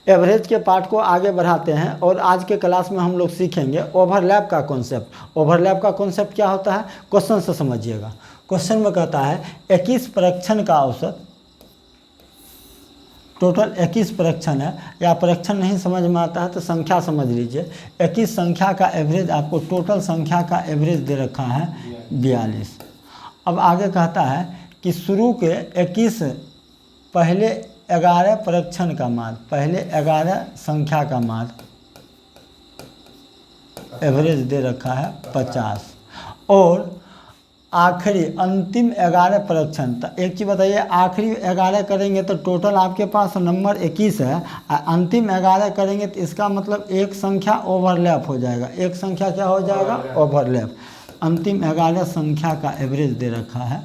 Average के part को आगे बढ़ाते हैं और आज के क्लास में हम लोग सीखेंगे ओवरलैप का कॉन्सेप्ट। ओवरलैप का कॉन्सेप्ट क्या होता है, क्वेश्चन से समझिएगा। क्वेश्चन में कहता है 21 परीक्षण का औसत, टोटल 21 परीक्षण है, या परीक्षण नहीं समझ में आता है तो संख्या समझ लीजिए। 21 संख्या का एवरेज, आपको टोटल संख्या का एवरेज दे रखा है 42। अब आगे कहता है कि शुरू के 21 पहले 11 परीक्षण का माध्य, पहले 11 संख्या का माध्य एवरेज दे रखा है 50, और आखिरी अंतिम 11 परीक्षण। तो एक चीज़ बताइए, आखिरी 11 करेंगे तो टोटल आपके पास नंबर 21 है, अंतिम 11 करेंगे तो इसका मतलब एक संख्या ओवरलैप हो जाएगा। एक संख्या क्या हो जाएगा, ओवरलैप। अंतिम 11 संख्या का एवरेज दे रखा है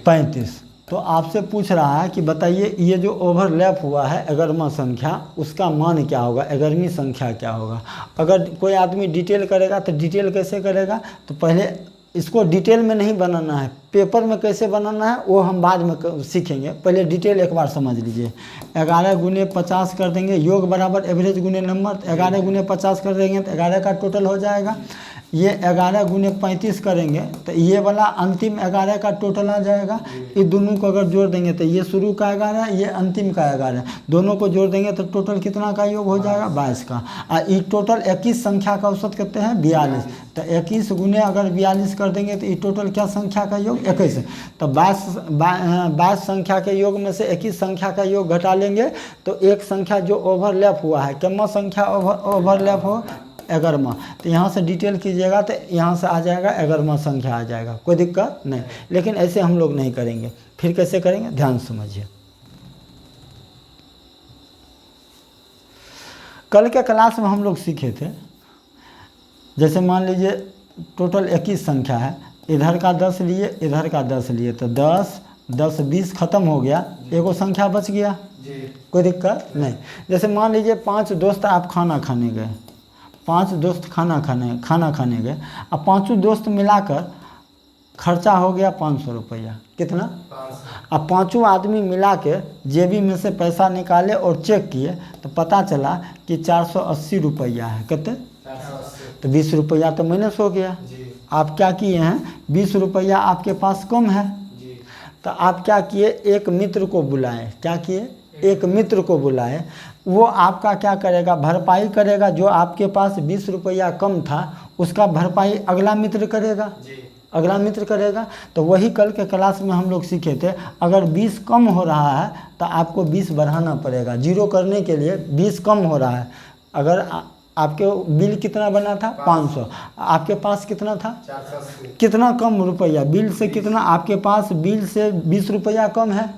35। तो आपसे पूछ रहा है कि बताइए ये जो ओवरलैप हुआ है 11वां संख्या, उसका मान क्या होगा, 11वीं संख्या क्या होगा। अगर कोई आदमी डिटेल करेगा तो डिटेल कैसे करेगा, तो पहले इसको डिटेल में नहीं बनाना है, पेपर में कैसे बनाना है वो हम बाद में सीखेंगे। पहले डिटेल एक बार समझ लीजिए। 11 गुने 50 कर देंगे, योग बराबर एवरेज गुने नंबर। 11 गुने 50 कर देंगे तो 11 का टोटल हो जाएगा। ये 11 गुने 35 करेंगे तो ये वाला अंतिम 11 का टोटल आ जाएगा। ये दोनों को अगर जोड़ देंगे तो ये शुरू का 11, ये अंतिम का 11, दोनों को जोड़ देंगे तो टोटल कितना का योग हो जाएगा, 22 का। और ये टोटल 21 संख्या का औसत कहते हैं 42। तो 21 गुने अगर 42 कर देंगे तो ये टोटल क्या संख्या का योग, 21। तो 22 संख्या के योग में से 21 संख्या का योग घटा लेंगे तो एक संख्या जो ओवरलैप हुआ है, कितना संख्या ओवरलैप हो, 11वां। तो यहाँ से डिटेल कीजिएगा तो यहाँ से आ जाएगा 11वां संख्या आ जाएगा, कोई दिक्कत नहीं। लेकिन ऐसे हम लोग नहीं करेंगे। फिर कैसे करेंगे, ध्यान समझिए। कल के क्लास में हम लोग सीखे थे, जैसे मान लीजिए टोटल 21 संख्या है, इधर का 10 लिए, इधर का 10 लिए, तो 10 10 20 खत्म हो गया, एगो संख्या बच गया, कोई दिक्कत नहीं। जैसे मान लीजिए 5 दोस्त आप खाना खाने गए, 5 दोस्त खाना खाने गए, अब 5 दोस्त मिलाकर खर्चा हो गया 500 रुपया। कितना, अब 5 आदमी मिला के जेबी में से पैसा निकाले और चेक किए तो पता चला कि 480 रुपया है। कितने, तो 20 रुपया तो माइनस हो गया। आप क्या किए हैं, 20 रुपया आपके पास कम है, तो आप क्या किए, एक मित्र को बुलाए। क्या किए, एक मित्र को बुलाए, वो आपका क्या करेगा, भरपाई करेगा। जो आपके पास 20 रुपया कम था उसका भरपाई अगला मित्र करेगा, अगला मित्र करेगा। तो वही कल के क्लास में हम लोग सीखे थे, अगर 20 कम हो रहा है तो आपको 20 बढ़ाना पड़ेगा। जीरो करने के लिए 20 कम हो रहा है। अगर आपके बिल कितना बना था, 500, आपके पास कितना था, 480, कितना कम रुपया बिल से, कितना आपके पास बिल से 20 रुपया कम है,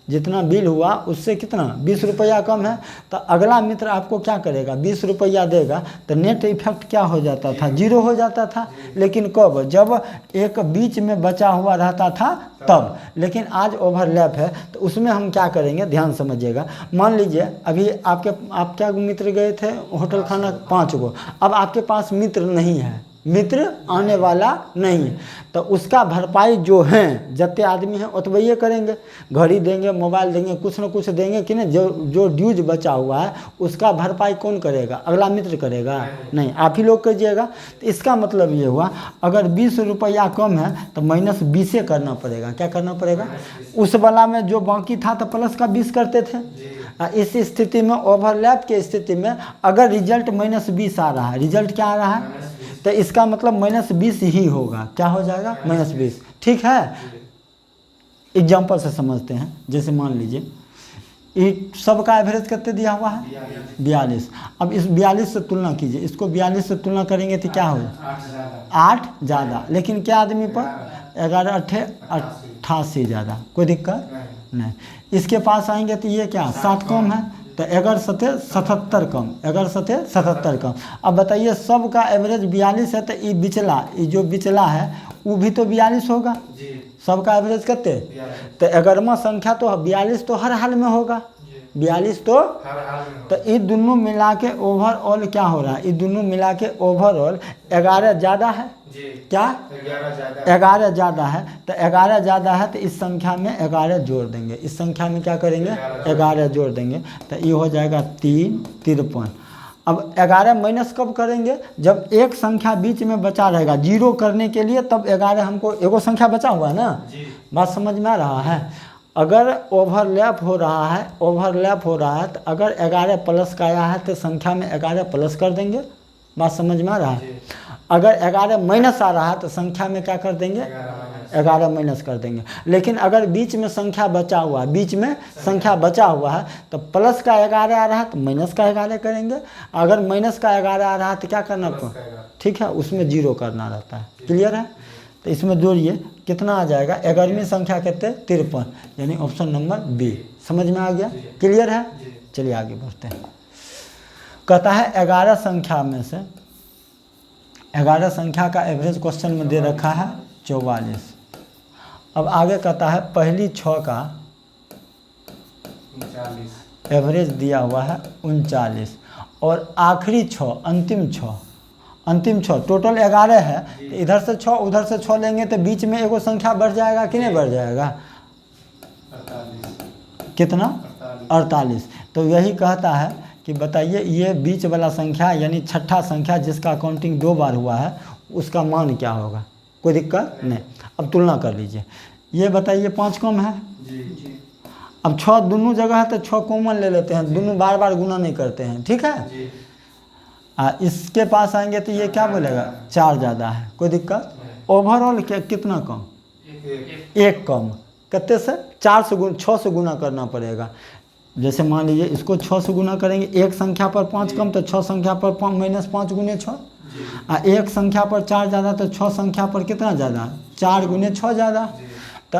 जितना बिल हुआ उससे कितना 20 रुपया कम है। तो अगला मित्र आपको क्या करेगा, 20 रुपया देगा, तो नेट इफेक्ट क्या हो जाता था, जीरो हो जाता था। लेकिन कब, जब एक बीच में बचा हुआ रहता था तब। लेकिन आज ओवरलैप है तो उसमें हम क्या करेंगे, ध्यान समझिएगा। मान लीजिए अभी आप क्या मित्र गए थे होटल खाना, 5 गो, अब आपके पास मित्र नहीं है, मित्र आने वाला नहीं, तो उसका भरपाई जो हैं जितने आदमी हैं उतने करेंगे। घड़ी देंगे, मोबाइल देंगे, कुछ न कुछ देंगे कि नहीं। जो ड्यूज बचा हुआ है उसका भरपाई कौन करेगा, अगला मित्र करेगा, नहीं, आप ही लोग कीजिएगा। तो इसका मतलब ये हुआ, अगर 20 रुपया कम है तो माइनस 20 करना पड़ेगा। क्या करना पड़ेगा, उस वाला में जो बाकी था तो प्लस का 20 करते थे। इस स्थिति में, ओवरलैप की स्थिति में, अगर रिजल्ट माइनस 20 आ रहा है, रिजल्ट क्या आ रहा है, तो इसका मतलब माइनस 20 ही होगा। क्या हो जाएगा, माइनस 20। ठीक है, एग्जाम्पल से समझते हैं। जैसे मान लीजिए ये सब का एवरेज कितने दिया हुआ है, 42। अब इस 42 से तुलना कीजिए, इसको 42 से तुलना करेंगे तो क्या होगा, 8 ज़्यादा। लेकिन क्या आदमी पर, 11 8 88 ज़्यादा, कोई दिक्कत नहीं। इसके पास आएंगे तो ये क्या 7 कम है, तो 11 7 77 कम, 11 7 77 कम। अब बताइए सब का एवरेज 42 है तो ये बिचला, ये जो बिचला है वो भी तो 42 होगा। सबका एवरेज कितने, तो 11वां संख्या तो 42 तो हर हाल में होगा। 42 तो हर हाल में तो ये दोनों मिला के ओवरऑल क्या हो रहा है, ये दोनों मिला के ओवरऑल 11 ज़्यादा है। जी क्या 11 ज्यादा 11 ज़्यादा है, तो 11 ज़्यादा है तो इस संख्या में 11 जोड़ देंगे, इस संख्या में क्या करेंगे 11 जोड़ देंगे, तो ये हो जाएगा 3 53। अब 11 माइनस कब करेंगे, जब एक संख्या बीच में बचा रहेगा जीरो करने के लिए, तब 11 हमको एगो संख्या बचा हुआ है ना, जी बात समझ में आ रहा है। अगर ओवरलैप हो रहा है, ओवरलैप हो रहा है, तो अगर 11 प्लस का आया है तो संख्या में 11 प्लस कर देंगे, बात समझ में आ रहा है। जी अगर 11 माइनस आ रहा है तो संख्या में क्या कर देंगे, 11 माइनस कर देंगे। लेकिन अगर बीच में संख्या बचा हुआ है, बीच में संख्या बचा हुआ है, तो प्लस का 11 आ रहा है तो माइनस का 11 करेंगे। अगर माइनस का 11 आ रहा है तो क्या करना पड़ेगा, ठीक है, उसमें जीरो करना रहता है। क्लियर है, तो इसमें जोड़िए कितना आ जाएगा, 11वीं संख्या कितने 53, यानी ऑप्शन नंबर बी। समझ में आ गया, क्लियर है। चलिए आगे बढ़ते हैं। कहता है 11 संख्या में से 11 संख्या का एवरेज क्वेश्चन में दे रखा है 44। अब आगे कहता है पहली 6 का 39 एवरेज दिया हुआ है 39, और आखिरी 6 अंतिम 6 टोटल 11 है, तो इधर से 6 उधर से 6 लेंगे तो बीच में एगो संख्या बढ़ जाएगा कि नहीं बढ़ जाएगा, 48 कितना 48। तो यही कहता है कि बताइए ये बीच वाला संख्या यानी छठा संख्या जिसका काउंटिंग 2 बार हुआ है उसका मान क्या होगा। कोई दिक्कत नहीं। अब तुलना कर लीजिए, ये बताइए 5 कम है, जी अब 6 दोनों जगह है तो 6 कॉमन ले लेते हैं, दोनों बार बार गुना नहीं करते हैं, ठीक है। जी इसके पास आएंगे तो ये क्या बोलेगा 4 ज़्यादा है, कोई दिक्कत। ओवरऑल कितना कम, एक कम, कितने से 4 से 6 से गुना करना पड़ेगा। जैसे मान लीजिए इसको 6 से गुना करेंगे, एक संख्या पर 5 कम तो 6 संख्या पर -5 गुने 6, एक संख्या पर 4 ज़्यादा तो 6 संख्या पर कितना ज़्यादा 4 गुने 6 ज़्यादा। तो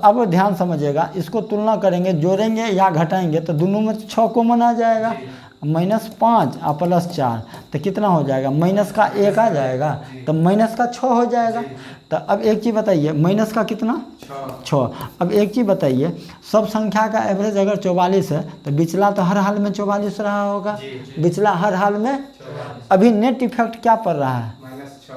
अब ध्यान समझिएगा, इसको तुलना करेंगे, जोड़ेंगे या घटाएंगे तो दोनों में 6 कॉमन आ जाएगा, -5 और +4 तो कितना हो जाएगा, माइनस का 1 आ जाएगा, तो माइनस का 6 हो जाएगा। तो अब एक चीज़ बताइए, माइनस का कितना 6। अब एक चीज़ बताइए, सब संख्या का एवरेज अगर 44 है तो बिचला तो हर हाल में 44 रहा होगा, बिचला हर हाल में। अभी नेट इफेक्ट क्या पड़ रहा है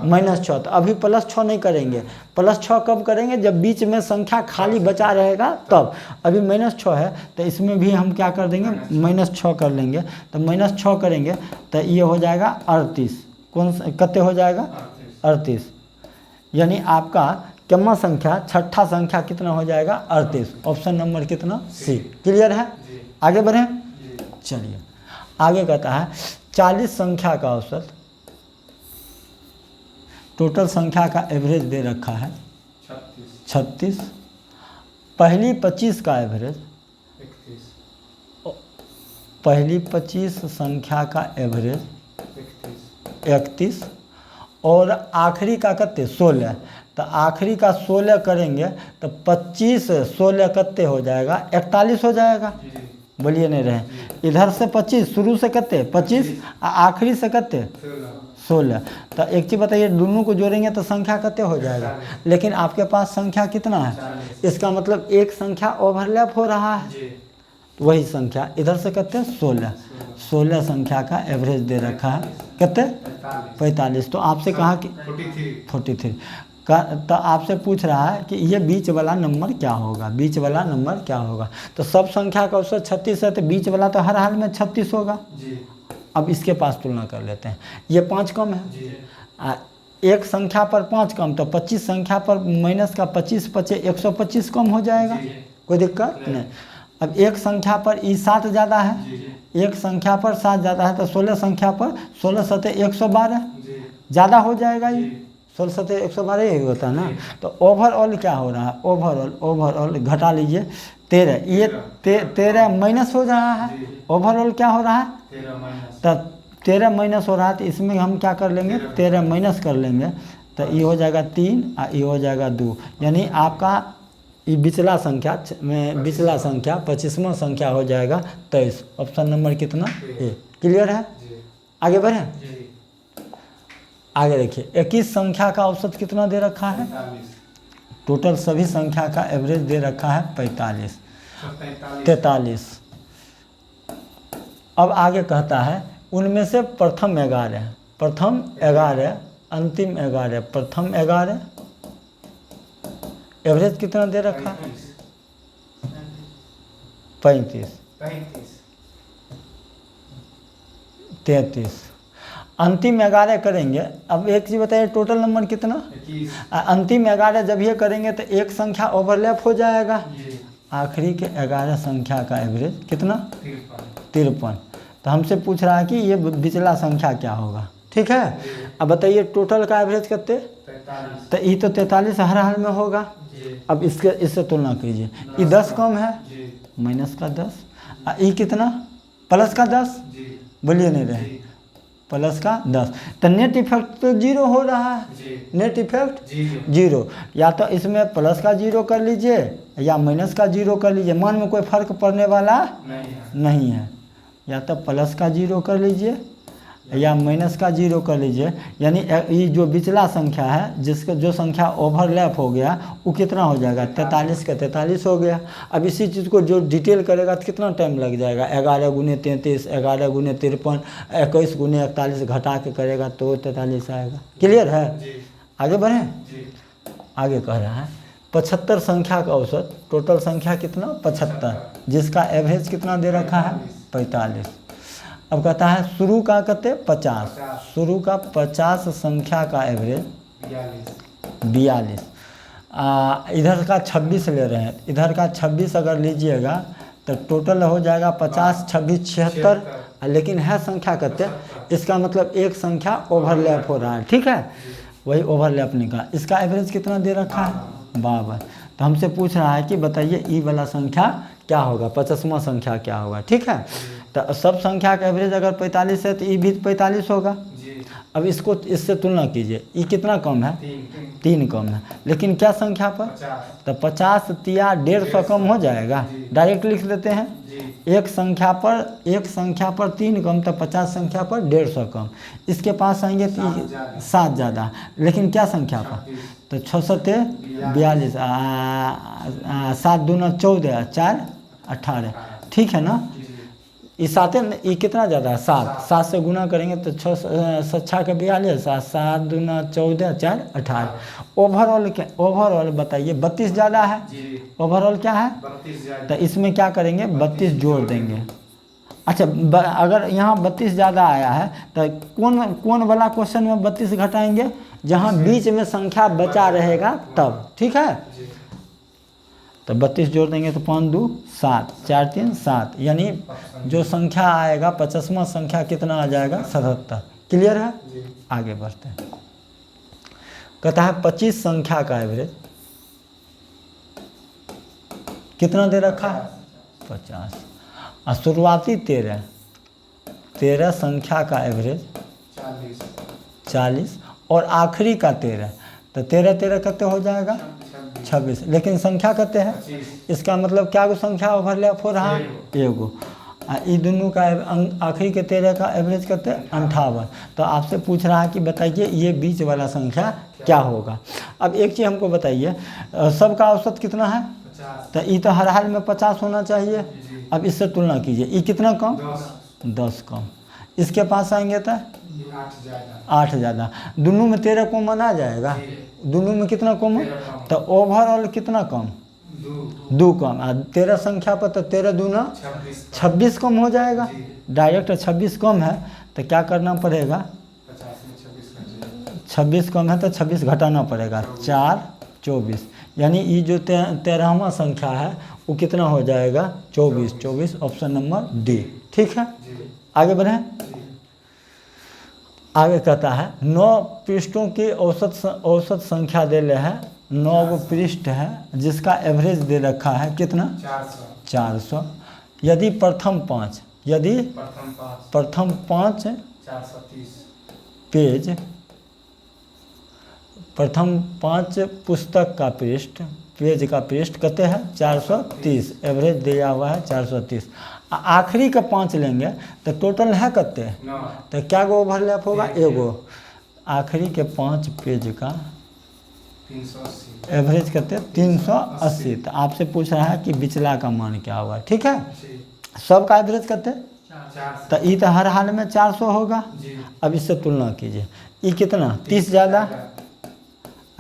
-6, तो अभी +6 नहीं करेंगे, +6 कब करेंगे जब बीच में संख्या खाली बचा रहेगा तब। अभी -6 है तो इसमें भी हम क्या कर देंगे -6 कर लेंगे, तो -6 करेंगे तो ये हो जाएगा 38। कौन कितने हो जाएगा 38, यानी आपका कम्मा संख्या छठा संख्या कितना हो जाएगा 38। ऑप्शन नंबर कितना सी। क्लियर है, आगे बढ़ें। चलिए आगे कहता है 40 संख्या का औसत, टोटल संख्या का एवरेज दे रखा है 36, पहली 25 का एवरेज 31 पहली 25 संख्या का एवरेज 31 और आखिरी का कितने 16, तो आखिरी का 16 करेंगे तो 25 16 कितने हो जाएगा 41 हो जाएगा। बोलिए नहीं रहे, इधर से 25 शुरू से कितने 25 आखिरी से कितने 16। तो एक चीज़ बताइए, दोनों को जोड़ेंगे तो संख्या कितने हो जाएगा, लेकिन आपके पास संख्या कितना है, इसका मतलब एक संख्या ओवरलैप हो रहा है, तो वही संख्या इधर से कितने 16 संख्या का एवरेज दे रखा है कितने 45। तो आपसे कहा कि 43 का, तो आपसे पूछ रहा है कि ये बीच वाला नंबर क्या होगा, बीच वाला नंबर क्या होगा। तो सब संख्या का औसत 36 है तो बीच वाला तो हर हाल में 36 होगा। अब इसके पास तुलना कर लेते हैं, ये 5 कम है, एक संख्या पर 5 कम तो 25 संख्या पर माइनस का 25 पचे 125 कम हो जाएगा, कोई दिक्कत नहीं। अब एक संख्या पर ई 7 ज़्यादा है, एक संख्या पर 7 ज़्यादा है तो 16 संख्या पर 16 सतह 112 ज़्यादा हो जाएगा, ये 16 सतह 112 यही होता है ना। तो ओवरऑल क्या हो रहा है, ओवरऑल घटा लीजिए 13, ये 13 माइनस हो रहा है, ओवरऑल क्या हो रहा है 13 माइनस हो रहा है। तो इसमें हम क्या कर लेंगे 13 माइनस कर लेंगे तो ये हो जाएगा 3 और ये हो जाएगा 2, यानी आपका ये बिचला संख्या में बिचला संख्या 25वां संख्या हो जाएगा 23। ऑप्शन नंबर कितना ए। क्लियर है, आगे बढ़ें। आगे देखिए 21 संख्या का औसत कितना दे रखा है, टोटल सभी संख्या का एवरेज दे रखा है 43। अब आगे कहता है उनमें से प्रथम 11 अंतिम 11 प्रथम 11 एवरेज कितना दे रखा है? 35 33 अंतिम 11 करेंगे। अब एक चीज़ बताइए, टोटल नंबर कितना? अंतिम 11 जब ये करेंगे तो एक संख्या ओवरलैप हो जाएगा। आखिरी के 11 संख्या का एवरेज कितना? 53। तो हमसे पूछ रहा है कि ये बिचला संख्या क्या होगा। ठीक है, अब बताइए टोटल का एवरेज कितने? तो ये तो 43 हर हाल में होगा। अब इससे तुलना कीजिए, ये 10 कम है, माइनस का 10, ये कितना? प्लस का 10, बोलिए नहीं रहे, प्लस का 10। तो नेट इफेक्ट तो 0 हो रहा है, नेट इफेक्ट 0। या तो इसमें प्लस का 0 कर लीजिए या माइनस का 0 कर लीजिए, मान में कोई फर्क पड़ने वाला नहीं है। या तो प्लस का 0 कर लीजिए या माइनस का 0 कर लीजिए, यानी ये जो बिचला संख्या है जिसका जो संख्या ओवरलैप हो गया वो कितना हो जाएगा? 43 का 43 हो गया। अब इसी चीज़ को जो डिटेल करेगा तो कितना टाइम लग जाएगा? 11 × 33, 11 × 53, 21 × 41 घटा के करेगा तो 43 आएगा। क्लियर है? आगे बढ़ें। आगे कह रहा है 75 संख्या का औसत, टोटल संख्या कितना? 75, जिसका एवरेज कितना दे रखा है? 45। अब कहता है शुरू का कहते 50, शुरू का 50 संख्या का एवरेज 42। इधर का 26 ले रहे हैं, इधर का 26 अगर लीजिएगा तो टोटल हो जाएगा 50 26 76। लेकिन है संख्या कहते, इसका मतलब एक संख्या ओवरलैप हो रहा है। ठीक है, वही ओवरलैप निकाला। इसका एवरेज कितना दे रखा है? 52। तो हमसे पूछ रहा है कि बताइए ई वाला संख्या क्या होगा, 50वां संख्या क्या होगा। ठीक है, तो सब संख्या का एवरेज अगर 45 है तो ये भी 45 होगा। अब इसको इससे तुलना कीजिए, ये कितना कम है? 3 कम है, लेकिन क्या संख्या पर? तो 50 तिया 150 कम हो जाएगा। डायरेक्ट लिख लेते हैं, एक संख्या पर 3 कम तो 50 संख्या पर 150 कम। इसके पास आएंगे तो 7 ज़्यादा, लेकिन क्या संख्या पर? तो 6 7 42, 7 दूना 14, 4 18। ठीक है ना? इस साथ ये कितना ज़्यादा है? 7 से गुना करेंगे तो 6 6 के 42, 7 दूना 14, 4 18। ओवरऑल बताइए 32 ज़्यादा है। ओवरऑल क्या है? तो इसमें क्या करेंगे? 32 जोड़ देंगे। अच्छा, अगर यहाँ 32 ज़्यादा आया है तो कौन वाला क्वेश्चन में 32 घटाएंगे? जहाँ बीच में संख्या बचा रहेगा तब। ठीक है, तो 32 जोड़ देंगे तो 5 2 7, 4 3 7, यानी जो संख्या आएगा 50वां संख्या कितना आ जाएगा? 77। क्लियर है? आगे बढ़ते हैं। कहता है 25 संख्या का एवरेज कितना दे रखा है? 50। और शुरुआती 13 संख्या का एवरेज 40 और आखिरी का 13, तो 13 कितने हो जाएगा? 26। लेकिन संख्या कहते हैं, इसका मतलब क्या को संख्या ओवरलैप हो रहा है? एगो। ये दोनों का आखिरी के 13 का एवरेज कहते हैं 58। तो आपसे पूछ रहा है कि बताइए ये बीच वाला संख्या क्या होगा। अब एक चीज़ हमको बताइए, सबका औसत कितना है? तो ये तो हर हाल में 50 होना चाहिए। अब इससे तुलना कीजिए, ये कितना कम? 10 कम। इसके पास आएंगे तो 8 ज़्यादा। दोनों में 13 कॉमन आ जाएगा। दोनों में कितना कॉमन? तो ओवरऑल कितना कम? 2 कम। 13 संख्या पर तो 13 दूना 26 कम हो जाएगा। डायरेक्ट 26 कम है तो क्या करना पड़ेगा? 26 कम है तो 26 घटाना पड़ेगा, 4 24। यानी ये जो 13वां संख्या है वो कितना हो जाएगा? 24। Option number D. ठीक है, आगे बढ़ें। आगे कहता है 9 पृष्ठों की औसत संख्या दे रहे हैं। 9 पृष्ठ है जिसका एवरेज दे रखा है कितना? 400। यदि प्रथम 5 पेज, प्रथम 5 पुस्तक का पृष्ठ, पेज का पृष्ठ कहते हैं 430, एवरेज दिया हुआ है 430। आखिरी का 5 लेंगे तो टोटल है कितने? तो क्या गो ओवरलैप होगा? एगो। आखिरी के 5 पेज का एवरेज कहते हैं 380। तो आपसे पूछ रहा है कि बिचला का मान क्या होगा। ठीक है, सब का एवरेज कहते हैं 4 तो ई तो हर हाल में 400 होगा। जी अब इससे तुलना कीजिए, ई कितना 30 ज़्यादा,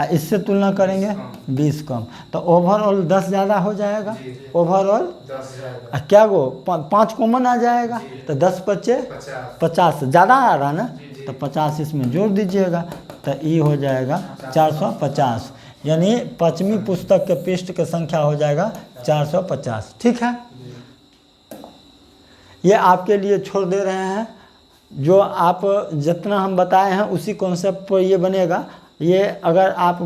इससे तुलना करेंगे 20 कम, तो ओवरऑल 10 ज़्यादा हो जाएगा। जी ओवरऑल 10 ज़्यादा क्या वो 5 कॉमन आ जाएगा, जी। तो 10 बचे 50 50 ज़्यादा आ रहा ना, जी, जी। तो 50 इसमें जोड़ दीजिएगा, तो ई हो जाएगा 450, यानी पाँचवीं पुस्तक के पृष्ठ की संख्या हो जाएगा 450। ठीक है, ये आपके लिए छोड़ दे रहे हैं, जो आप जितना हम बताए हैं उसी कॉन्सेप्ट पर ये बनेगा। ये अगर आप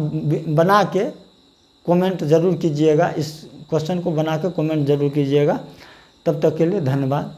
बना के कमेंट ज़रूर कीजिएगा, इस क्वेश्चन को बना के कमेंट ज़रूर कीजिएगा। तब तक के लिए धन्यवाद।